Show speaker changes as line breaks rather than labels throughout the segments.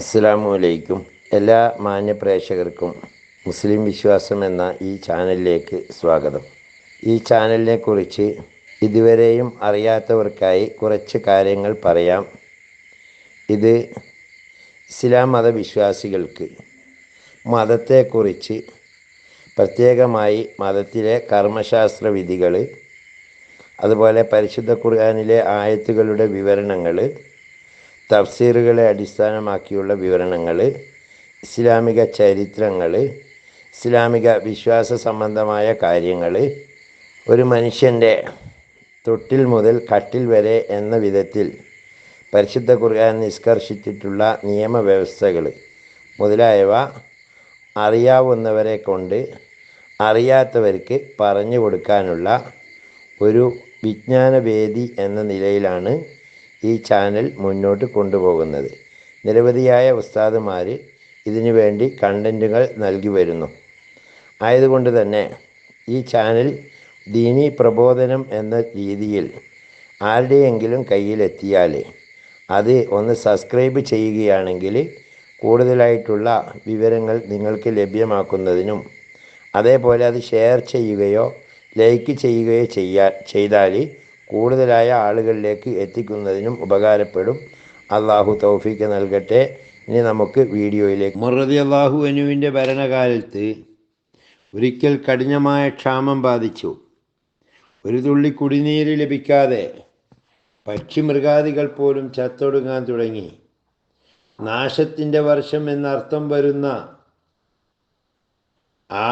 അസ്സലാമു അലൈക്കും. എല്ലാ മാന്യ പ്രേക്ഷകർക്കും മുസ്ലിം വിശ്വാസം എന്ന ഈ ചാനലിലേക്ക് സ്വാഗതം. ഈ ചാനലിനെ കുറിച്ച് ഇതുവരെയും അറിയാത്തവർക്കായി കുറച്ച് കാര്യങ്ങൾ പറയാം. ഇത് ഇസ്ലാം മതവിശ്വാസികൾക്ക് മതത്തെക്കുറിച്ച് പ്രത്യേകമായി മതത്തിലെ കർമ്മശാസ്ത്ര വിധികൾ, അതുപോലെ പരിശുദ്ധ ഖുർആനിലെ ആയത്തുകളുടെ വിവരണങ്ങൾ, തഫ്സീറുകളെ അടിസ്ഥാനമാക്കിയുള്ള വിവരണങ്ങൾ, ഇസ്ലാമിക ചരിത്രങ്ങൾ, ഇസ്ലാമിക വിശ്വാസ സംബന്ധമായ കാര്യങ്ങൾ, ഒരു മനുഷ്യൻ്റെ തൊട്ടിൽ മുതൽ കട്ടിൽ വരെ എന്ന വിധത്തിൽ പരിശുദ്ധ ഖുർആൻ നിഷ്കർഷിച്ചിട്ടുള്ള നിയമവ്യവസ്ഥകൾ മുതലായവ അറിയാവുന്നവരെ കൊണ്ട് അറിയാത്തവർക്ക് പറഞ്ഞു കൊടുക്കാനുള്ള ഒരു വിജ്ഞാനവേദി എന്ന നിലയിലാണ് ഈ ചാനൽ മുന്നോട്ട് കൊണ്ടുപോകുന്നത്. നിരവധിയായ ഉസ്താദുമാർ ഇതിനു വേണ്ടി കണ്ടൻറ്റുകൾ നൽകി വരുന്നു. ആയതുകൊണ്ട് തന്നെ ഈ ചാനൽ ദീനീ പ്രബോധനം എന്ന രീതിയിൽ ആരുടെയെങ്കിലും കയ്യിലെത്തിയാൽ അത് ഒന്ന് സബ്സ്ക്രൈബ് ചെയ്യുകയാണെങ്കിൽ കൂടുതലായിട്ടുള്ള വിവരങ്ങൾ നിങ്ങൾക്ക് ലഭ്യമാക്കുന്നതിനും, അതേപോലെ അത് ഷെയർ ചെയ്യുകയോ ലൈക്ക് ചെയ്യുകയോ ചെയ്താൽ കൂടുതലായ ആളുകളിലേക്ക് എത്തിക്കുന്നതിനും ഉപകാരപ്പെടും. അള്ളാഹു തൗഫീക്ക് നൽകട്ടെ. ഇനി നമുക്ക് വീഡിയോയിലേക്ക്. ഉമർ റളിയല്ലാഹു അൻഹുവിൻ്റെ ഭരണകാലത്ത് ഒരിക്കൽ കഠിനമായ ക്ഷാമം ബാധിച്ചു. ഒരു തുള്ളി കുടിനീര് ലഭിക്കാതെ പക്ഷിമൃഗാദികൾ പോലും ചത്തൊടുങ്ങാൻ തുടങ്ങി. നാശത്തിൻ്റെ വർഷം എന്നർത്ഥം വരുന്ന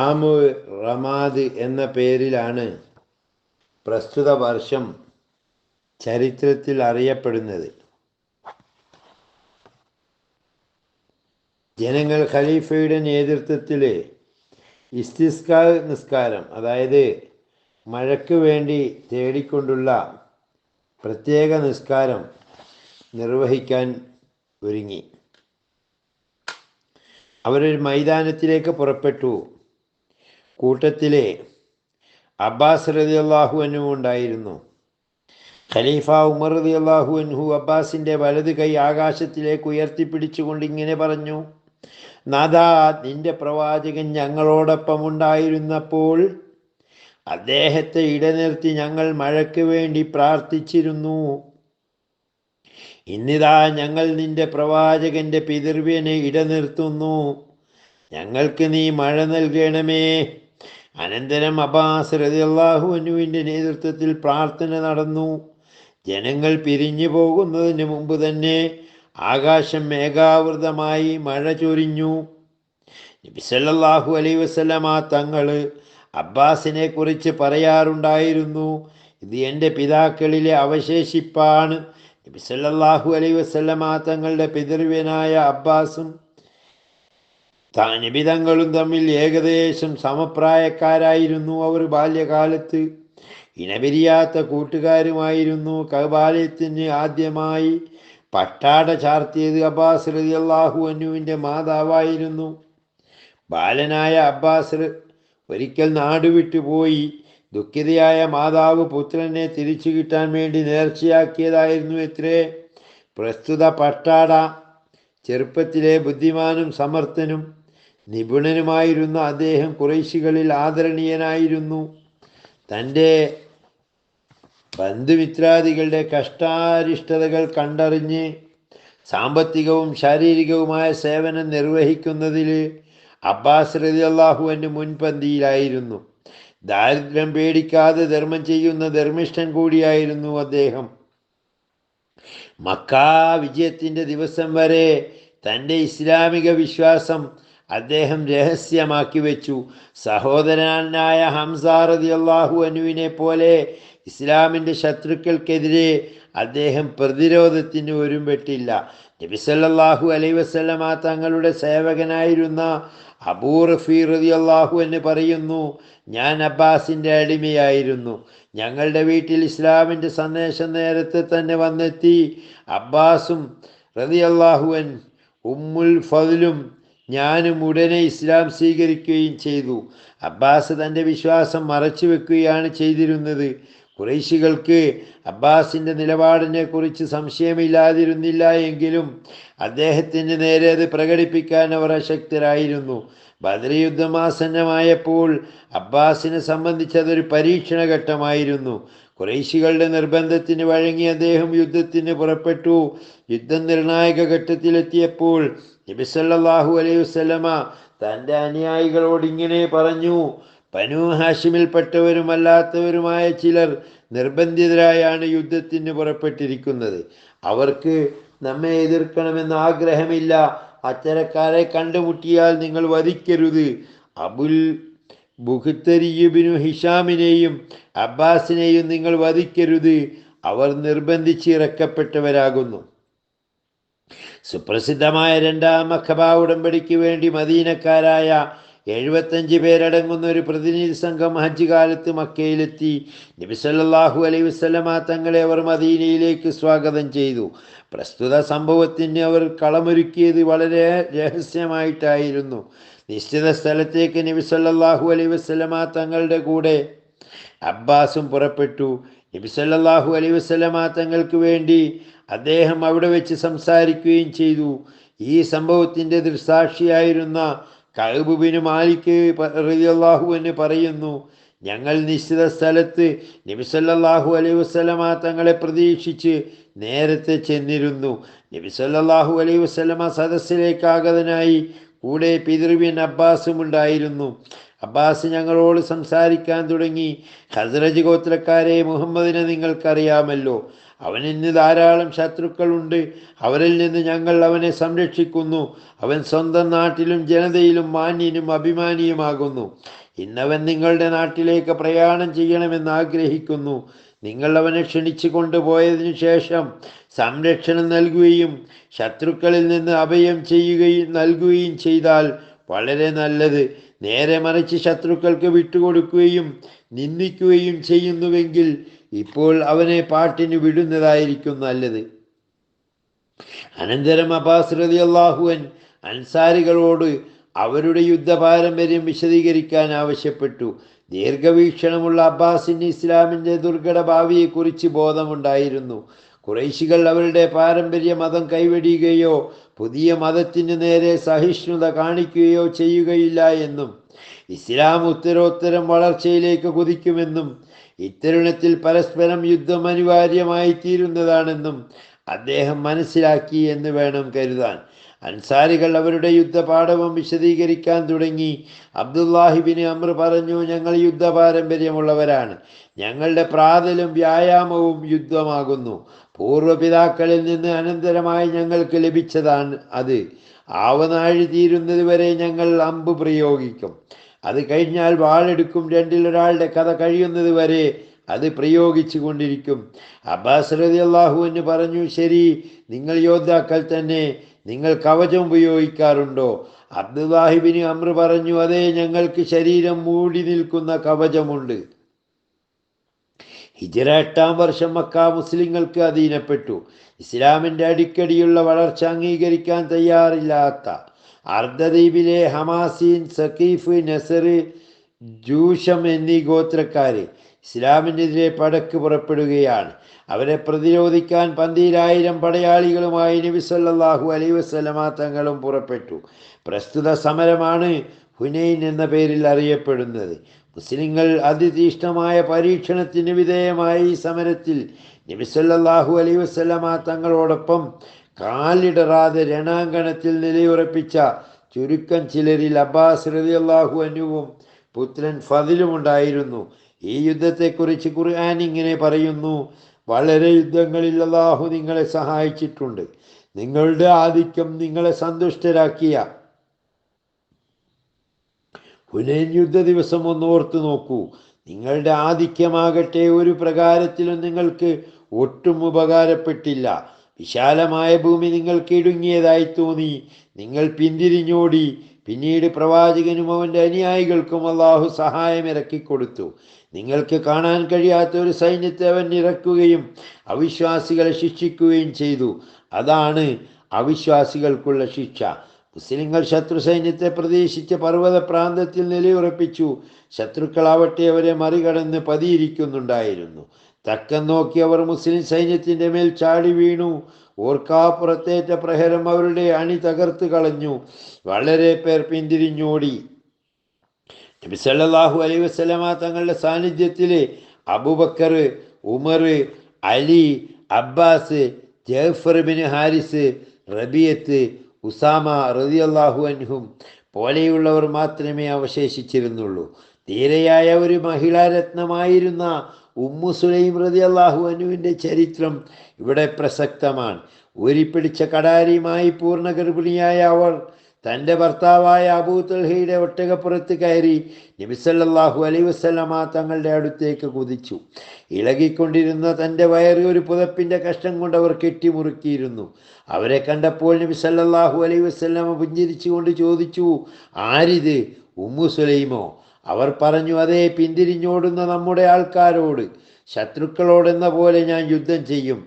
ആമു റമാദ് എന്ന പേരിലാണ് പ്രസ്തുത വർഷം ചരിത്രത്തിൽ അറിയപ്പെടുന്നത്. ജനങ്ങൾ ഖലീഫയുടെ നേതൃത്വത്തിൽ ഇസ്തിസ്കാ നിസ്കാരം, അതായത് മഴയ്ക്ക് വേണ്ടി തേടിക്കൊണ്ടുള്ള പ്രത്യേക നിസ്കാരം നിർവഹിക്കാൻ ഒരുങ്ങി. അവരൊരു മൈതാനത്തിലേക്ക് പുറപ്പെട്ടു. കൂട്ടത്തിലെ അബ്ബാസ് റളിയല്ലാഹു അൻഹു ഉണ്ടായിരുന്നു. ഖലീഫ ഉമർ റളിയല്ലാഹു അൻഹു അബ്ബാസിൻ്റെ വലത് കൈ ആകാശത്തിലേക്ക് ഉയർത്തിപ്പിടിച്ചുകൊണ്ട് ഇങ്ങനെ പറഞ്ഞു: നാഥാ, നിന്റെ പ്രവാചകൻ ഞങ്ങളോടൊപ്പം ഉണ്ടായിരുന്നപ്പോൾ അദ്ദേഹത്തെ ഇടനിർത്തി ഞങ്ങൾ മഴയ്ക്ക് വേണ്ടി പ്രാർത്ഥിച്ചിരുന്നു. ഇന്നിതാ ഞങ്ങൾ നിന്റെ പ്രവാചകന്റെ പിതൃവ്യനെ ഇടനിർത്തുന്നു. ഞങ്ങൾക്ക് നീ മഴ നൽകണമേ. അനന്തരം അബ്ബാസ് റളിയല്ലാഹു അൻഹുവിൻ്റെ നേതൃത്വത്തിൽ പ്രാർത്ഥന നടന്നു. ജനങ്ങൾ പിരിഞ്ഞു പോകുന്നതിന് മുമ്പ് തന്നെ ആകാശം മേഘാവൃതമായി മഴ ചൊരിഞ്ഞു. നബി സല്ലല്ലാഹു അലൈഹി വസല്ലമ തങ്ങൾ അബ്ബാസിനെ കുറിച്ച് പറയാറുണ്ടായിരുന്നു: ഇത് എൻ്റെ പിതാക്കളിലെ അവശേഷിപ്പാണ്. നബി സല്ലല്ലാഹു അലൈഹി വസല്ലമ തങ്ങളുടെ പിതൃവ്യനായ അബ്ബാസും നിബിതങ്ങളും തമ്മിൽ ഏകദേശം സമപ്രായക്കാരായിരുന്നു. അവർ ബാല്യകാലത്ത് ഇണപിരിയാത്ത കൂട്ടുകാരുമായിരുന്നു. കഅബാലയത്തിന് ആദ്യമായി പട്ടാട ചാർത്തിയത് അബ്ബാസ് റളിയല്ലാഹു അൻഹുവിൻ്റെ മാതാവായിരുന്നു. ബാലനായ അബ്ബാസ് ഒരിക്കൽ നാടുവിട്ടു പോയി. ദുഃഖിതയായ മാതാവ് പുത്രനെ തിരിച്ചു കിട്ടാൻ വേണ്ടി നേർച്ചയാക്കിയതായിരുന്നു എത്രേ. പ്രസ്തുത പട്ടാട ചെറുപ്പത്തിലെ ബുദ്ധിമാനും സമർത്ഥനും നിപുണനുമായിരുന്ന അദ്ദേഹം ഖുറൈശികളിൽ ആദരണീയനായിരുന്നു. തൻ്റെ ബന്ധുമിത്രാദികളുടെ കഷ്ടാരിഷ്ടതകൾ കണ്ടറിഞ്ഞ് സാമ്പത്തികവും ശാരീരികവുമായ സേവനം നിർവഹിക്കുന്നതിൽ അബ്ബാസ് റളിയല്ലാഹു അൻഹു മുൻപന്തിയിലായിരുന്നു. ദാരിദ്ര്യം പേടിക്കാതെ ധർമ്മം ചെയ്യുന്ന ധർമ്മിഷ്ഠൻ കൂടിയായിരുന്നു അദ്ദേഹം. മക്കാ വിജയത്തിൻ്റെ ദിവസം വരെ തൻ്റെ ഇസ്ലാമിക വിശ്വാസം അദ്ദേഹം രഹസ്യമാക്കി വെച്ചു. സഹോദരനായ ഹംസ റളിയല്ലാഹു അൻഹുവിനെ പോലെ ഇസ്ലാമിൻ്റെ ശത്രുക്കൾക്കെതിരെ അദ്ദേഹം പ്രതിരോധത്തിന് ഒരുമ്പെട്ടില്ല. നബി സല്ലല്ലാഹു അലൈഹി വസല്ലമ തങ്ങളുടെ സേവകനായിരുന്ന അബൂ റഫീ റളിയല്ലാഹു അൻഹു പറയുന്നു: ഞാൻ അബ്ബാസിൻ്റെ അടിമയായിരുന്നു. ഞങ്ങളുടെ വീട്ടിൽ ഇസ്ലാമിൻ്റെ സന്ദേശം നേരത്തെ തന്നെ വന്നെത്തി. അബ്ബാസും റളിയല്ലാഹു അൻഹു, ഉമ്മുൽ ഫദ്ലും ഞാനും ഉടനെ ഇസ്ലാം സ്വീകരിക്കുകയും ചെയ്തു. അബ്ബാസ് തൻ്റെ വിശ്വാസം മറച്ചു വെക്കുകയാണ് ചെയ്തിരുന്നത്. ഖുറൈശികൾക്ക് അബ്ബാസിൻ്റെ നിലപാടിനെ കുറിച്ച് സംശയമില്ലാതിരുന്നില്ല എങ്കിലും അദ്ദേഹത്തിന് നേരെ അത് പ്രകടിപ്പിക്കാൻ അവർ അശക്തരായിരുന്നു. ബദർ യുദ്ധം ആസന്നമായപ്പോൾ അബ്ബാസിനെ സംബന്ധിച്ചതൊരു പരീക്ഷണ ഘട്ടമായിരുന്നു. ഖുറൈശികളുടെ നിർബന്ധത്തിന് വഴങ്ങി അദ്ദേഹം യുദ്ധത്തിന് പുറപ്പെട്ടു. യുദ്ധം നിർണായക ഘട്ടത്തിലെത്തിയപ്പോൾ നബി സല്ലല്ലാഹു അലൈഹി വസല്ലമ തൻ്റെ അനുയായികളോട് ഇങ്ങനെ പറഞ്ഞു: ബനൂ ഹാഷിമിൽപ്പെട്ടവരുമല്ലാത്തവരുമായ ചിലർ നിർബന്ധിതരായാണ് യുദ്ധത്തിന് പുറപ്പെട്ടിരിക്കുന്നത്. അവർക്ക് നമ്മെ എതിർക്കണമെന്ന് ആഗ്രഹമില്ല. അത്തരക്കാരെ കണ്ടുമുട്ടിയാൽ നിങ്ങൾ വധിക്കരുത്. അബുൽ ബുഖ്തരിബിനു ഹിഷാമിനെയും അബ്ബാസിനെയും നിങ്ങൾ വധിക്കരുത്. അവർ നിർബന്ധിച്ച് ഇറക്കപ്പെട്ടവരാകുന്നു. സുപ്രസിദ്ധമായ രണ്ടാം അഖബ ഉടമ്പടിക്ക് വേണ്ടി മദീനക്കാരായ 75 പേരടങ്ങുന്ന ഒരു പ്രതിനിധി സംഘം ഹജ്ജ് കാലത്ത് മക്കയിലെത്തി. നബി സല്ലല്ലാഹു അലൈഹി വസല്ലമ തങ്ങളെ അവർ മദീനയിലേക്ക് സ്വാഗതം ചെയ്തു. പ്രസ്തുത സംഭവത്തിന് അവർ കളമൊരുക്കിയത് വളരെ രഹസ്യമായിട്ടായിരുന്നു. നിശ്ചിത സ്ഥലത്തേക്ക് നബി സല്ലല്ലാഹു അലൈഹി വസല്ലമ തങ്ങളുടെ കൂടെ അബ്ബാസും പുറപ്പെട്ടു. നബി സല്ലല്ലാഹു അലൈഹി വസല്ലമ തങ്ങൾക്ക് വേണ്ടി അദ്ദേഹം അവിടെ വെച്ച് സംസാരിക്കുകയും ചെയ്തു. ഈ സംഭവത്തിൻ്റെ ദൃക്സാക്ഷിയായിരുന്ന കഅബ് ബിൻ മാലിക് റളിയല്ലാഹു അൻഹു പറയുന്നു: ഞങ്ങൾ നിശ്ചിത സ്ഥലത്ത് നബി സല്ലല്ലാഹു അലൈഹി വസല്ലമ തങ്ങളെ പ്രതീക്ഷിച്ച് നേരത്തെ ചെന്നിരുന്നു. നബി സല്ലല്ലാഹു അലൈഹി വസല്ലമ സദസ്സിലേക്ക് ആഗതനായി. കൂടെ പിതൃവ്യൻ അബ്ബാസും ഉണ്ടായിരുന്നു. അബ്ബാസ് ഞങ്ങളോട് സംസാരിക്കാൻ തുടങ്ങി: ഖസ്റജ് ഗോത്രക്കാരെ, മുഹമ്മദിനെ നിങ്ങൾക്കറിയാമല്ലോ. അവനിന്ന് ധാരാളം ശത്രുക്കളുണ്ട്. അവരിൽ നിന്ന് ഞങ്ങൾ അവനെ സംരക്ഷിക്കുന്നു. അവൻ സ്വന്തം നാട്ടിലും ജനതയിലും മാന്യനും അഭിമാനിയുമാകുന്നു. ഇന്നവൻ നിങ്ങളുടെ നാട്ടിലേക്ക് പ്രയാണം ചെയ്യണമെന്ന് ആഗ്രഹിക്കുന്നു. നിങ്ങൾ അവനെ ക്ഷണിച്ചു കൊണ്ടുപോയതിനു ശേഷം സംരക്ഷണം നൽകുകയും ശത്രുക്കളിൽ നിന്ന് അഭയം നൽകുകയും ചെയ്താൽ വളരെ നല്ലത്. നേരെ മറിച്ച് ശത്രുക്കൾക്ക് വിട്ടുകൊടുക്കുകയും നിന്ദിക്കുകയും ചെയ്യുന്നുവെങ്കിൽ ഇപ്പോൾ അവനെ പാട്ടിന് വിടുന്നതായിരിക്കും നല്ലത്. അനന്തരം അബ്ബാസ് റളിയല്ലാഹു അൻഹു അൻസാരികളോട് അവരുടെ യുദ്ധ പാരമ്പര്യം വിശദീകരിക്കാൻ ആവശ്യപ്പെട്ടു. ദീർഘവീക്ഷണമുള്ള അബ്ബാസിന് ഇസ്ലാമിൻ്റെ ദുർഘട ഭാവിയെക്കുറിച്ച് ബോധമുണ്ടായിരുന്നു. ഖുറൈശികൾ അവരുടെ പാരമ്പര്യ മതം കൈവെടിയുകയോ പുതിയ മതത്തിന് നേരെ സഹിഷ്ണുത കാണിക്കുകയോ ചെയ്യുകയില്ല എന്നും ഇസ്ലാം ഉത്തരോത്തരം വളർച്ചയിലേക്ക് കുതിക്കുമെന്നും ഇത്തരുണത്തിൽ പരസ്പരം യുദ്ധം അനിവാര്യമായി തീരുന്നതാണെന്നും അദ്ദേഹം മനസ്സിലാക്കി എന്ന് വേണം കരുതാൻ. അൻസാരികൾ അവരുടെ യുദ്ധപാഠവും വിശദീകരിക്കാൻ തുടങ്ങി. അബ്ദുല്ലാഹിബിന് അമ്ർ പറഞ്ഞു: ഞങ്ങൾ യുദ്ധ പാരമ്പര്യമുള്ളവരാണ്. ഞങ്ങളുടെ പ്രാതലും വ്യായാമവും യുദ്ധമാകുന്നു. പൂർവ്വപിതാക്കളിൽ നിന്ന് അനന്തരമായി ഞങ്ങൾക്ക് ലഭിച്ചതാണ് അത്. ആവനാഴി തീരുന്നത് വരെ ഞങ്ങൾ അമ്പ് പ്രയോഗിക്കും. അത് കഴിഞ്ഞാൽ വാളെടുക്കും. രണ്ടിലൊരാളുടെ കഥ കഴിയുന്നത് വരെ അത് പ്രയോഗിച്ചു കൊണ്ടിരിക്കും. അബ്ബാസ് റളിയല്ലാഹു അൻഹു പറഞ്ഞു: ശരി, നിങ്ങൾ യോദ്ധാക്കൾ തന്നെ. നിങ്ങൾ കവചം ഉപയോഗിക്കാറുണ്ടോ? അബ്ദുല്ലാഹിബിന് അമ്ർ പറഞ്ഞു: അതെ, ഞങ്ങൾക്ക് ശരീരം മൂടി നിൽക്കുന്ന കവചമുണ്ട്. ഹിജ്റ 8-ാം വർഷം മക്ക മുസ്ലിങ്ങൾക്ക് അധീനപ്പെട്ടു. ഇസ്ലാമിൻ്റെ അടിക്കടിയുള്ള വളർച്ച അംഗീകരിക്കാൻ തയ്യാറില്ലാത്ത അർദ്ധദ്വീപിലെ ഹമാസീൻ, സഖീഫ്, നസർ, ജൂഷം എന്നീ ഗോത്രക്കാർ ഇസ്ലാമിനെതിരെ പടക്ക് പുറപ്പെടുകയാണ്. അവരെ പ്രതിരോധിക്കാൻ 12,000 പടയാളികളുമായി നബി സല്ലല്ലാഹു അലൈഹി വസല്ലമ തങ്ങളും പുറപ്പെട്ടു. പ്രസ്തുത സമരമാണ് ഹുനൈൻ എന്ന പേരിൽ അറിയപ്പെടുന്നത്. മുസ്ലിങ്ങൾ അതിതീഷ്ണമായ പരീക്ഷണത്തിന് വിധേയമായ ഈ സമരത്തിൽ നബി സല്ലല്ലാഹു അലൈഹി വസല്ലമ തങ്ങളോടൊപ്പം കാലിടറാതെ രണാങ്കണത്തിൽ നിലയുറപ്പിച്ച ചുരുക്കം ചിലരിൽ അബ്ബാസ് റളിയല്ലാഹു അൻഹുവും പുത്രൻ ഫദിലും ഉണ്ടായിരുന്നു. ഈ യുദ്ധത്തെക്കുറിച്ച് ഖുർആൻ ഇങ്ങനെ പറയുന്നു: വളരെ യുദ്ധങ്ങളിൽ അല്ലാഹു നിങ്ങളെ സഹായിച്ചിട്ടുണ്ട്. നിങ്ങളുടെ ആധിക്യം നിങ്ങളെ സന്തുഷ്ടരാക്കിയ ഹുനൈൻ യുദ്ധ ദിവസം ഒന്ന് ഓർത്തു നോക്കൂ. നിങ്ങളുടെ ആധിക്യമാകട്ടെ ഒരു പ്രകാരത്തിലും നിങ്ങൾക്ക് ഒട്ടും ഉപകാരപ്പെട്ടില്ല. വിശാലമായ ഭൂമി നിങ്ങൾക്ക് ഇടുങ്ങിയതായി തോന്നി. നിങ്ങൾ പിന്തിരിഞ്ഞോടി. പിന്നീട് പ്രവാചകനും അവൻ്റെ അനുയായികൾക്കും അള്ളാഹു സഹായം ഇറക്കിക്കൊടുത്തു. നിങ്ങൾക്ക് കാണാൻ കഴിയാത്ത ഒരു സൈന്യത്തെ അവൻ ഇറക്കുകയും അവിശ്വാസികളെ ശിക്ഷിക്കുകയും ചെയ്തു. അതാണ് അവിശ്വാസികൾക്കുള്ള ശിക്ഷ. മുസ്ലിങ്ങൾ ശത്രു സൈന്യത്തെ പ്രതീക്ഷിച്ച് പർവ്വത പ്രാന്തത്തിൽ നിലയുറപ്പിച്ചു. ശത്രുക്കളാവട്ടെ അവരെ മറികടന്ന് പതിയിരിക്കുന്നുണ്ടായിരുന്നു. തക്കം നോക്കി അവർ മുസ്ലിം സൈന്യത്തിൻ്റെ മേൽ ചാടി വീണു. ഓർക്കാപ്പുറത്തേറ്റ പ്രഹരം അവരുടെ അണി തകർത്ത് കളഞ്ഞു. വളരെ പേർ പിന്തിരിഞ്ഞോടി. നബി സല്ലല്ലാഹു അലൈഹി വസല്ലമ തങ്ങളുടെ സാന്നിധ്യത്തിൽ Abu Bakr, Umar, Ali, Abbas, Jafar bin Haris, Rabiat, Usama റളിയല്ലാഹു അൻഹും പോലെയുള്ളവർ മാത്രമേ അവശേഷിച്ചിരുന്നുള്ളൂ. ധീരയായ ഒരു മഹിളാരത്നമായിരുന്ന ഉമ്മു സുലൈം റളിയല്ലാഹു അൻഹുവിൻ്റെ ചരിത്രം ഇവിടെ പ്രസക്തമാണ്. ഊരിപ്പിടിച്ച കടാരിയുമായി പൂർണ്ണ ഗർഭിണിയായ അവർ തൻ്റെ ഭർത്താവായ അബൂ തൽഹയുടെ ഒട്ടകപ്പുറത്ത് കയറി നബി സല്ലല്ലാഹു അലൈഹി വസല്ലമ തങ്ങളുടെ അടുത്തേക്ക് കുതിച്ചു. ഇളകിക്കൊണ്ടിരുന്ന തൻ്റെ വയറ് ഒരു പുതപ്പിൻ്റെ കഷ്ണം കൊണ്ട് അവർ കെട്ടിമുറുക്കിയിരുന്നു. അവരെ കണ്ടപ്പോൾ നബി സല്ലല്ലാഹു അലൈഹി വസല്ലമ പുഞ്ചിരിച്ചുകൊണ്ട് ചോദിച്ചു, ആരിത്? ഉമ്മു സുലൈമോ? അവർ പറഞ്ഞു, അതേ, പിന്തിരിഞ്ഞോടുന്ന നമ്മുടെ ആൾക്കാരോട്. ശത്രുക്കളോടെന്ന പോലെ ഞാൻ യുദ്ധം ചെയ്യും.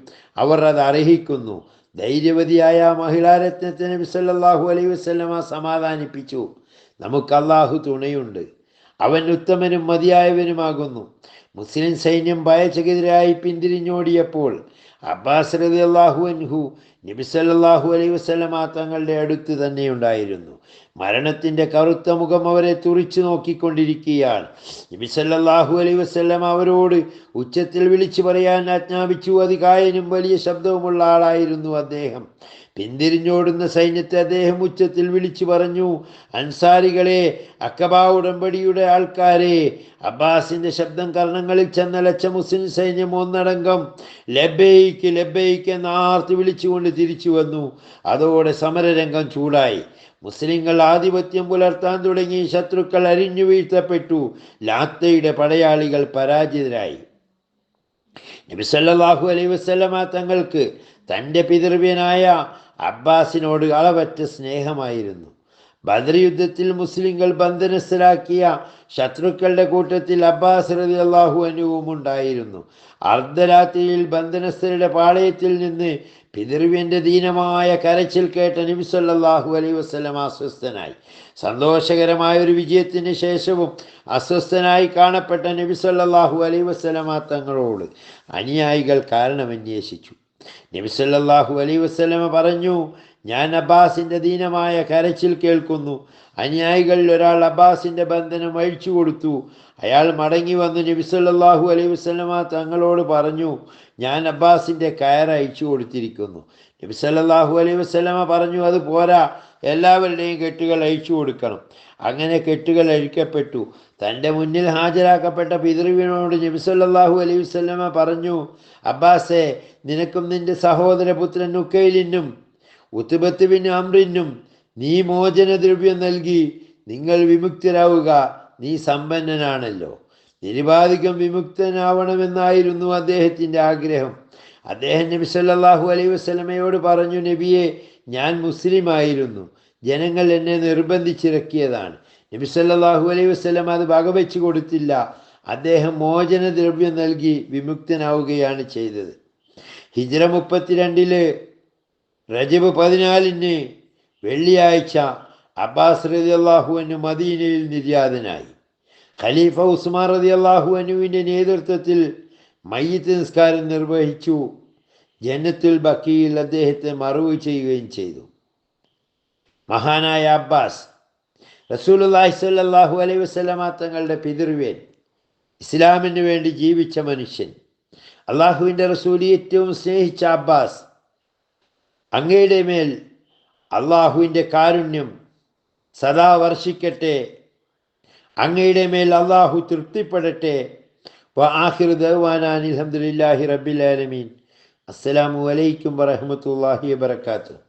അവർ അത് അർഹിക്കുന്നു. ധൈര്യവതിയായ മഹിളാരത്നത്തെ നബി സല്ലല്ലാഹു അലൈഹി വസല്ലമ സമാധാനിപ്പിച്ചു. നമുക്ക് അല്ലാഹു തുണയുണ്ട്, അവൻ ഉത്തമനും മതിയായവനുമാകുന്നു. മുസ്ലിം സൈന്യം ഭയചകിതരായി പിന്തിരിഞ്ഞോടിയപ്പോൾ അബ്ബാസ് റളിയല്ലാഹു അൻഹു നബി സല്ലല്ലാഹു അലൈഹി വസല്ലമ തങ്ങളുടെ അടുത്ത് തന്നെയുണ്ടായിരുന്നു. മരണത്തിൻ്റെ കറുത്ത മുഖം അവരെ തുറിച്ചു നോക്കിക്കൊണ്ടിരിക്കുകയാണ്. നബി സല്ലല്ലാഹു അലൈഹി വസല്ലമ അവരോട് ഉച്ചത്തിൽ വിളിച്ചു പറയാൻ ആജ്ഞാപിച്ചു. അതികായനും വലിയ ശബ്ദവുമുള്ള ആളായിരുന്നു അദ്ദേഹം. പിന്തിരിഞ്ഞോടുന്ന സൈന്യത്തെ അദ്ദേഹം ഉച്ചത്തിൽ വിളിച്ചു പറഞ്ഞു, അൻസാരികളെ, അഖബ ഉടമ്പടിയുടെ ആൾക്കാരെ. അബ്ബാസിൻ്റെ ശബ്ദം കർണങ്ങളിൽ ചെന്നലച്ച മുസ്ലിം സൈന്യം ഒന്നടങ്കം ലബ്ബൈക്ക് ലബ്ബൈക്ക് എന്ന് ആർത്ത് വിളിച്ചുകൊണ്ട് തിരിച്ചു വന്നു. അതോടെ സമരരംഗം ചൂടായി. മുസ്ലിങ്ങൾ ആധിപത്യം പുലർത്താൻ തുടങ്ങി. ശത്രുക്കൾ അരിഞ്ഞു വീഴ്ത്തപ്പെട്ടു. ലാത്തയുടെ പടയാളികൾ പരാജിതരായി. നബി സല്ലല്ലാഹു അലൈഹി വസല്ലമ തങ്ങൾക്ക് തൻ്റെ പിതൃവ്യനായ അബ്ബാസിനോട് അളവറ്റ സ്നേഹമായിരുന്നു. ബദർ യുദ്ധത്തിൽ മുസ്ലിങ്ങൾ ബന്ധനസ്ഥരാക്കിയ ശത്രുക്കളുടെ കൂട്ടത്തിൽ അബ്ബാസ് റളിയല്ലാഹു അൻഹുവും ഉണ്ടായിരുന്നു. അർദ്ധരാത്രിയിൽ ബന്ധനസ്ഥരുടെ പാളയത്തിൽ നിന്ന് പിതൃവ്യൻ്റെ ദീനമായ കരച്ചിൽ കേട്ട നബി സല്ലല്ലാഹു അലൈഹി വസല്ലമ അസ്വസ്ഥനായി. സന്തോഷകരമായ ഒരു വിജയത്തിന് ശേഷവും അസ്വസ്ഥനായി കാണപ്പെട്ട നബി സല്ലല്ലാഹു അലൈഹി വസല്ലമ തങ്ങളോട് അനുയായികൾ കാരണമന്വേഷിച്ചു. നബി സല്ലല്ലാഹു അലൈഹി വസല്ലമ പറഞ്ഞു, ഞാൻ അബ്ബാസിൻ്റെ ദീനമായ കരച്ചിൽ കേൾക്കുന്നു. അനുയായികളിൽ ഒരാൾ അബ്ബാസിൻ്റെ ബന്ധനം അഴിച്ചു കൊടുത്തു. അയാൾ മടങ്ങി വന്ന് നബി സല്ലല്ലാഹു അലൈഹി വസല്ലമ തങ്ങളോട് പറഞ്ഞു, ഞാൻ അബ്ബാസിൻ്റെ കയർ അയച്ചു കൊടുത്തിരിക്കുന്നു. നബി സല്ലല്ലാഹു അലൈഹി വസല്ലമ പറഞ്ഞു, അത് പോരാ, എല്ലാവരുടെയും കെട്ടുകൾ അയച്ചു കൊടുക്കണം. അങ്ങനെ കെട്ടുകൾ അഴിക്കപ്പെട്ടു. തൻ്റെ മുന്നിൽ ഹാജരാക്കപ്പെട്ട പിതൃവിനോട് നബി സല്ലല്ലാഹു അലൈഹി വസല്ലമ പറഞ്ഞു, അബ്ബാസെ, നിനക്കും നിൻ്റെ സഹോദരപുത്രൻ ഉക്കൈലിനും ഉത്ബത്ത് ബിൻ അംറിനും നീ മോചനദ്രവ്യം നൽകി. നിങ്ങൾ വിമുക്തരാവുക, നീ സമ്പന്നനാണല്ലോ. നിരുപാധികം വിമുക്തനാവണമെന്നായിരുന്നു അദ്ദേഹത്തിൻ്റെ ആഗ്രഹം. അദ്ദേഹം നബി സല്ലല്ലാഹു അലൈഹി വസല്ലമയോട് പറഞ്ഞു, നബിയെ, ഞാൻ മുസ്ലിമായിരുന്നു. ജനങ്ങൾ എന്നെ നിർബന്ധിച്ചിറക്കിയതാണ്. നബി സല്ലല്ലാഹു അലൈഹി വസല്ലമ അത് വകവെച്ച് കൊടുത്തില്ല. അദ്ദേഹം മോചനദ്രവ്യം നൽകി വിമുക്തനാവുകയാണ് ചെയ്തത്. ഹിജ്റ 32 റജബ് 14 വെള്ളിയാഴ്ച അബ്ബാസ് റളിയല്ലാഹു അൻഹു മദീനയിൽ നിര്യാതനായി. ഖലീഫ ഉസ്മാൻ റളിയല്ലാഹു അൻഹുവിൻ്റെ നേതൃത്വത്തിൽ മയ്യിത്ത് നിസ്കാരം നിർവഹിച്ചു. ജന്നത്തുൽ ബഖീയിൽ അദ്ദേഹത്തെ മറവ് ചെയ്യുകയും ചെയ്തു. മഹാനായ അബ്ബാസ് റസൂലുള്ളാഹി സ്വല്ലല്ലാഹു അലൈഹി വസല്ലമ തങ്ങളുടെ പിതൃവ്യൻ, ഇസ്ലാമിന് വേണ്ടി ജീവിച്ച മനുഷ്യൻ, അള്ളാഹുവിൻ്റെ റസൂൽ ഏറ്റവും സ്നേഹിച്ച അബ്ബാസ്, അങ്ങയുടെ മേൽ അള്ളാഹുവിൻ്റെ കാരുണ്യം സദാ വർഷിക്കട്ടെ. അങ്ങയുടെ മേൽ അള്ളാഹു തൃപ്തിപ്പെടട്ടെ. വആഖിറു ദഅ്വാനാ അൽഹംദുലില്ലാഹി റബ്ബിൽ ആലമീൻ. അസ്സലാമു അലൈക്കും വറഹ്മത്തുള്ളാഹി വബറകാതുഹു.